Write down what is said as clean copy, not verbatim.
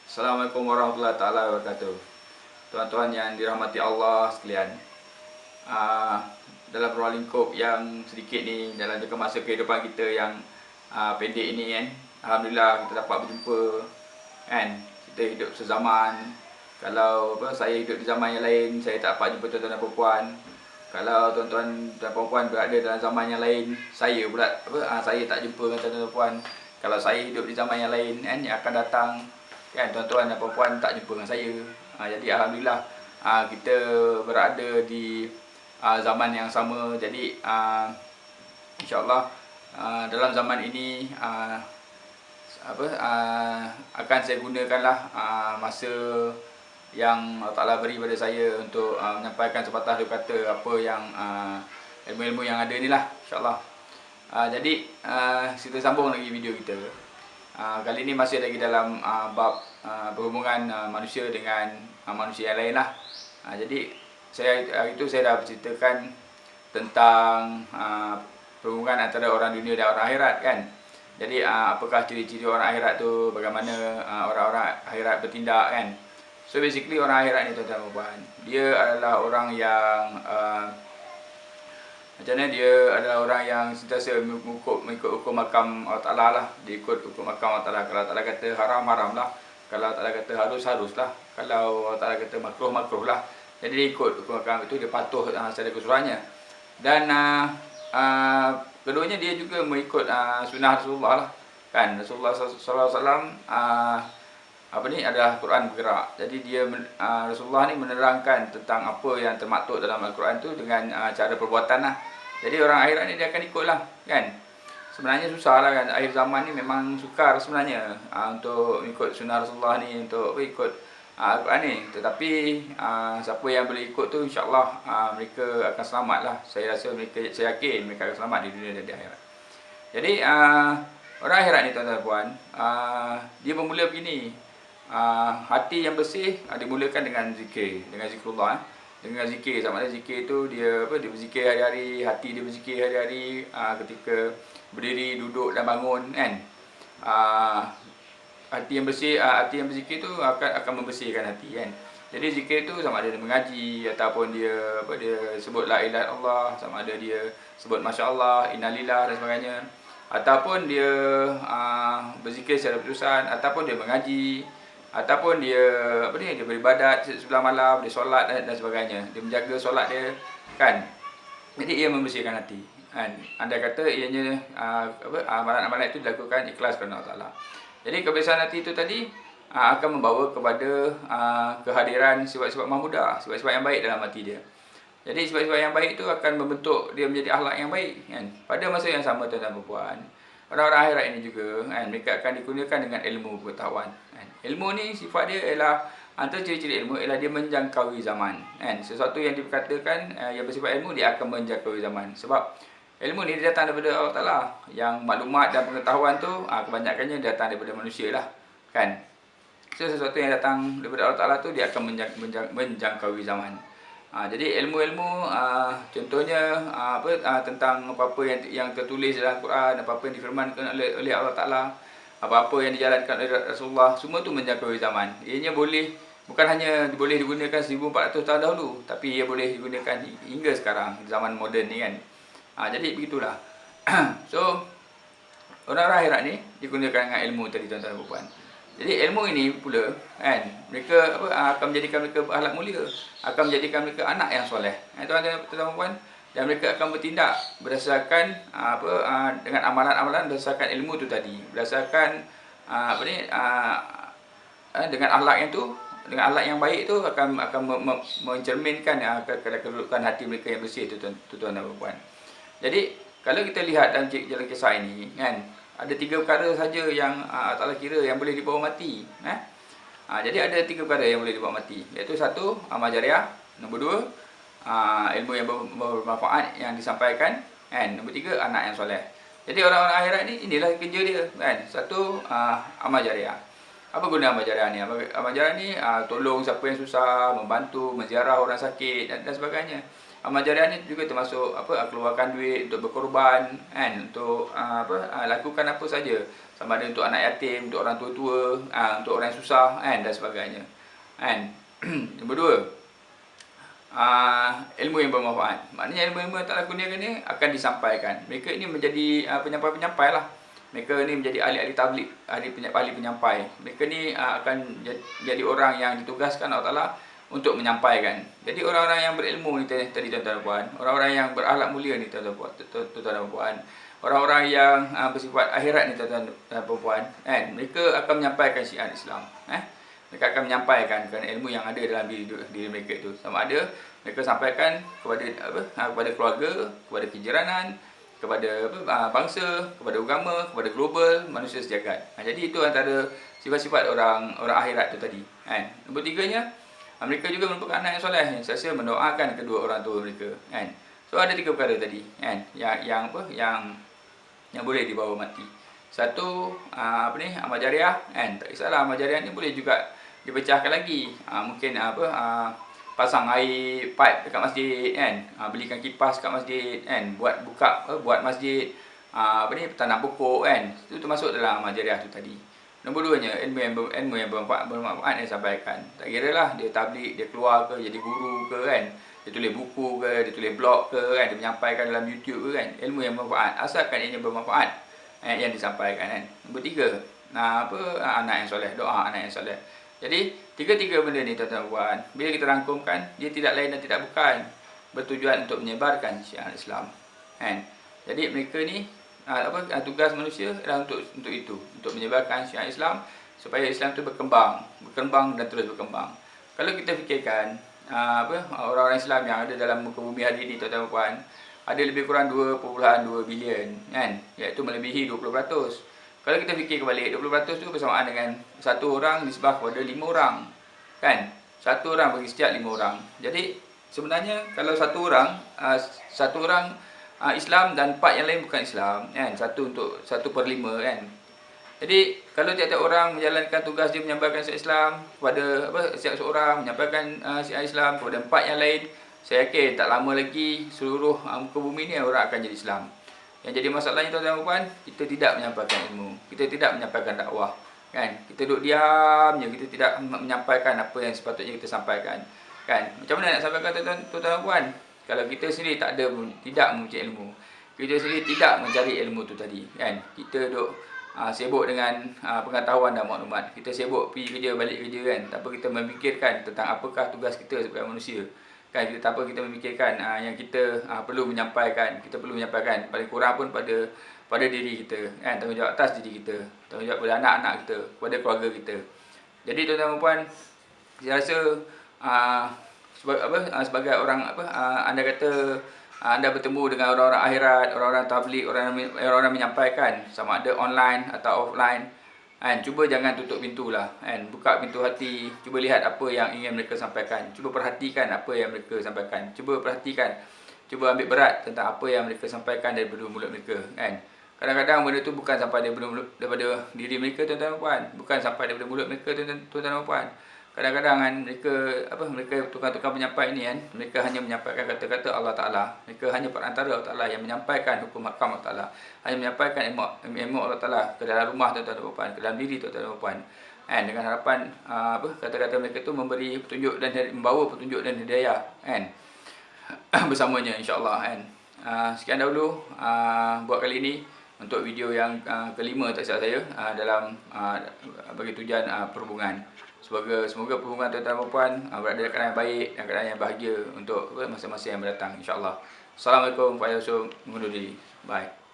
Assalamualaikum warahmatullahi taala wabarakatuh. Tuan-tuan yang dirahmati Allah sekalian. Dalam ruang lingkup yang sedikit ni, dalam jangka masa kehidupan kita yang pendek ini kan, alhamdulillah kita dapat berjumpa kan. Kita hidup sezaman. Kalau saya hidup di zaman yang lain, saya tak dapat jumpa tuan-tuan dan puan. Kalau tuan-tuan dan puan berada dalam zaman yang lain, saya pula saya tak jumpa dengan tuan-tuan dan puan. Kalau saya hidup di zaman yang lain kan, yang akan datang kan, tuan-tuan dan puan tak jumpa dengan saya. Jadi alhamdulillah kita berada di zaman yang sama. Jadi insya-Allah dalam zaman ini akan saya gunakanlah masa yang Allah Ta'ala beri pada saya untuk menyampaikan sepatah dua kata apa yang ilmu-ilmu yang ada ni lah, insya-Allah. Jadi kita sambung lagi video kita. Kali ini masih lagi dalam bab berhubungan manusia dengan manusia yang lain lah. Jadi hari itu saya dah berceritakan tentang perhubungan antara orang dunia dan orang akhirat kan. Jadi apakah ciri-ciri orang akhirat tu, bagaimana orang-orang akhirat bertindak kan. So basically orang akhirat ni tuan-tuan dan puan, dia adalah orang yang macam mana, dia adalah orang yang sentiasa mengikut hukum makam Allah Ta'ala lah. Dia ikut hukum makam Allah Ta'ala. Kalau Allah Ta'ala kata haram, haram lah. Kalau Allah Ta'ala kata harus, harus lah. Kalau Allah Ta'ala kata makruh, makruh lah. Jadi dia ikut hukum makam itu, dia patuh secara keseluruhannya. Dan keduanya dia juga mengikut sunnah Rasulullah lah. Kan Rasulullah SAW adalah Quran bergerak. Jadi dia Rasulullah ni menerangkan tentang apa yang termaktub dalam Al-Quran tu dengan cara perbuatan lah. Jadi orang akhirat ni dia akan ikut lah kan. Sebenarnya susah lah kan, akhir zaman ni memang sukar sebenarnya untuk ikut sunnah Rasulullah ni, untuk ikut Al-Quran ni. Tetapi siapa yang boleh ikut tu, insyaAllah mereka akan selamat lah. Saya yakin mereka akan selamat di dunia dan di akhirat. Jadi orang akhirat ni tuan-tuan dan puan, dia bermula begini. Hati yang bersih dimulakan dengan zikir, dengan zikrullah. Dengan zikir, sama ada zikir tu dia dia berzikir hari-hari, hati dia berzikir hari-hari ketika berdiri, duduk dan bangun kan. Hati yang bersih, hati yang berzikir tu akan membersihkan hati kan. Jadi zikir tu sama ada dia mengaji ataupun dia dia sebut la ilaha illallah, sama ada dia sebut masya-Allah, innalillah dan sebagainya, ataupun dia berzikir secara berterusan, ataupun dia mengaji, ataupun dia dia beribadat sebelah malam, dia solat dan sebagainya, dia menjaga solat dia kan. Jadi ia membersihkan hati kan. Andai kata ianya amalan-amalan itu dilakukan ikhlas kerana Allah Taala. Jadi kebiasaan hati itu tadi akan membawa kepada kehadiran sifat-sifat mahmudah, sifat-sifat yang baik dalam hati dia. Jadi sifat-sifat yang baik itu akan membentuk dia menjadi akhlak yang baik kan. Pada masa yang sama tuan-tuan dan puan, orang-orang akhirat ini juga kan, mereka akan digunakan dengan ilmu pengetahuan kan. Ilmu ni sifat dia ialah, antara ciri-ciri ilmu ialah dia menjangkaui zaman kan. Sesuatu yang dikatakan yang bersifat ilmu, dia akan menjangkaui zaman. Sebab ilmu ni dia datang daripada Allah Ta'ala. Yang maklumat dan pengetahuan tu kebanyakannya datang daripada manusia lah kan. So sesuatu yang datang daripada Allah Ta'ala tu, dia akan menjangkaui zaman. Jadi ilmu-ilmu contohnya tentang apa-apa yang tertulis dalam Quran, apa-apa yang difirmankan oleh Allah Ta'ala, apa-apa yang dijalankan oleh Rasulullah, semua tu menjangkaui zaman. Ianya bukan hanya boleh digunakan 1400 tahun dahulu, tapi ia boleh digunakan hingga sekarang, zaman moden ni kan. Jadi begitulah. So orang-orang akhirat ni digunakan dengan ilmu tadi tuan-tuan dan puan. Jadi ilmu ini pula kan, mereka akan menjadikan mereka berakhlak mulia, akan menjadikan mereka anak yang soleh. Tuan-tuan dan puan, dan mereka akan bertindak berdasarkan dengan amalan-amalan berdasarkan ilmu tu tadi, berdasarkan dengan akhlak yang tu, dengan akhlak yang baik tu akan mencerminkan kedudukan hati mereka yang bersih tu tuan-tuan dan puan. Jadi kalau kita lihat dalam jalan kisah ini kan, ada 3 perkara saja yang Allah kira yang boleh dibawa mati. Jadi ada 3 perkara yang boleh dibawa mati, iaitu 1, amal jariah, nombor 2, ilmu yang bermanfaat yang disampaikan, and nombor 3, anak yang soleh. Jadi orang-orang akhirat ni, inilah kerja dia kan. 1, amal jariah. Apa guna amal jariah ni? Amal jariah ni tolong siapa yang susah, membantu, menziarah orang sakit dan sebagainya. Amal jariah ni juga termasuk keluarkan duit untuk berkorban kan, untuk lakukan apa saja sama ada untuk anak yatim, untuk orang tua-tua, untuk orang yang susah kan, dan sebagainya. Kan? Nombor dua, ilmu yang bermanfaat. Maknanya ilmu-ilmu yang tak kurniakan ni akan disampaikan. Mereka ini menjadi penyampai-penyampai lah. Mereka ni menjadi ahli-ahli tabligh, ahli penyampai. Mereka ni akan jadi orang yang ditugaskan Allah Ta'ala untuk menyampaikan. Jadi orang-orang yang berilmu ni tadi tuan-tuan dan puan, orang-orang yang berakhlak mulia ni tuan-tuan dan puan, orang-orang yang bersifat akhirat ni tuan-tuan dan puan, kan, mereka akan menyampaikan syiar Islam. Mereka akan menyampaikan kerana ilmu yang ada dalam diri mereka itu. Sama ada mereka sampaikan kepada keluarga, kepada kejiranan, kepada bangsa, kepada agama, kepada global, manusia sejagat. Jadi itu antara sifat-sifat orang akhirat itu tadi. Nombor tiganya, mereka juga merupakan anak yang soleh, yang sentiasa mendoakan kedua orang tua mereka. So ada 3 perkara tadi, yang boleh dibawa mati. Satu, amal jariah, tak kisahlah amal jariah ni boleh juga dipecahkan lagi. Mungkin pasang air pipe dekat masjid, belikan kipas kat masjid, buat masjid, tanam pokok, itu termasuk dalam amal jariah tu tadi. Nombor 2nya, ilmu yang bermanfaat yang sampaikan. Tak kira lah dia tabligh, dia keluar ke, jadi guru ke, dia tulis buku ke, dia tulis blog ke, dia menyampaikan dalam YouTube ke, ilmu yang bermanfaat, asalkan ianya bermanfaat yang disampaikan. Nombor 3, anak yang soleh, doa anak yang soleh. Jadi 3 benda ni tuan-tuan puan, bila kita rangkumkan, dia tidak lain dan tidak bukan bertujuan untuk menyebarkan syiar Islam. Jadi mereka ni tugas manusia adalah untuk itu, untuk menyebarkan syiar Islam supaya Islam tu berkembang dan terus berkembang. Kalau kita fikirkan orang-orang Islam yang ada dalam muka bumi hari ini tuan-tuan puan, ada lebih kurang 2.2 bilion, iaitu melebihi 20%. Kalau kita fikir kebalik, 20% tu bersamaan dengan satu orang nisbah kepada 5 orang. Satu orang bagi setiap 5 orang. Jadi sebenarnya kalau satu orang Islam dan 4 yang lain bukan Islam, 1/5. Jadi kalau tiap-tiap orang menjalankan tugas dia menyampaikan syiar Islam kepada setiap seorang menyampaikan syiar Islam kepada 4 yang lain, saya yakin tak lama lagi seluruh muka bumi ni orang akan jadi Islam. Yang jadi masalahnya tuan-tuan dan puan, kita tidak menyampaikan ilmu, kita tidak menyampaikan dakwah, kita duduk diam je, kita tidak menyampaikan apa yang sepatutnya kita sampaikan, Macam mana nak sampaikan tuan-tuan dan puan kalau kita sendiri tidak mempunyai ilmu, kita sendiri tidak mencari ilmu tu tadi, kita duduk sibuk dengan pengetahuan dan maklumat, kita sibuk pergi kerja balik kerja, tanpa kita memikirkan tentang apakah tugas kita sebagai manusia. Tanpa kita memikirkan yang kita perlu menyampaikan, paling kurang pun pada diri kita, tanggungjawab atas diri kita, tanggungjawab pada anak-anak kita, kepada keluarga kita. Jadi tuan-tuan dan puan, saya rasa sebagai orang anda kata anda bertemu dengan orang-orang akhirat, orang-orang tabligh, orang-orang menyampaikan sama ada online atau offline, cuba jangan tutup pintu lah, buka pintu hati, cuba lihat apa yang ingin mereka sampaikan, cuba perhatikan apa yang mereka sampaikan, cuba ambil berat tentang apa yang mereka sampaikan daripada mulut mereka, Kadang-kadang benda tu bukan sampai daripada diri mereka tuan-tuan dan puan, bukan sampai daripada mulut mereka tuan-tuan dan puan. Kadang-kadang mereka tukang-tukang penyampai ni, mereka hanya menyampaikan kata-kata Allah Ta'ala, mereka hanya perantara Allah Ta'ala yang menyampaikan hukum hakam Allah Ta'ala, hanya menyampaikan ilmu Allah Ta'ala ke dalam rumah tuan-tuan dan puan, ke dalam diri tuan-tuan dan puan, dengan harapan kata-kata mereka tu memberi petunjuk dan membawa petunjuk dan hidayah, bersamanya insya-Allah. Sekian dahulu buat kali ini untuk video yang kelima tak silap saya dalam bagi tujuan perhubungan. Semoga perhubungan tuan-tuan dan puan berada dalam keadaan yang baik dan keadaan yang bahagia untuk masa-masa yang mendatang insya-Allah. Assalamualaikum warahmatullahi wabarakatuh. Bye.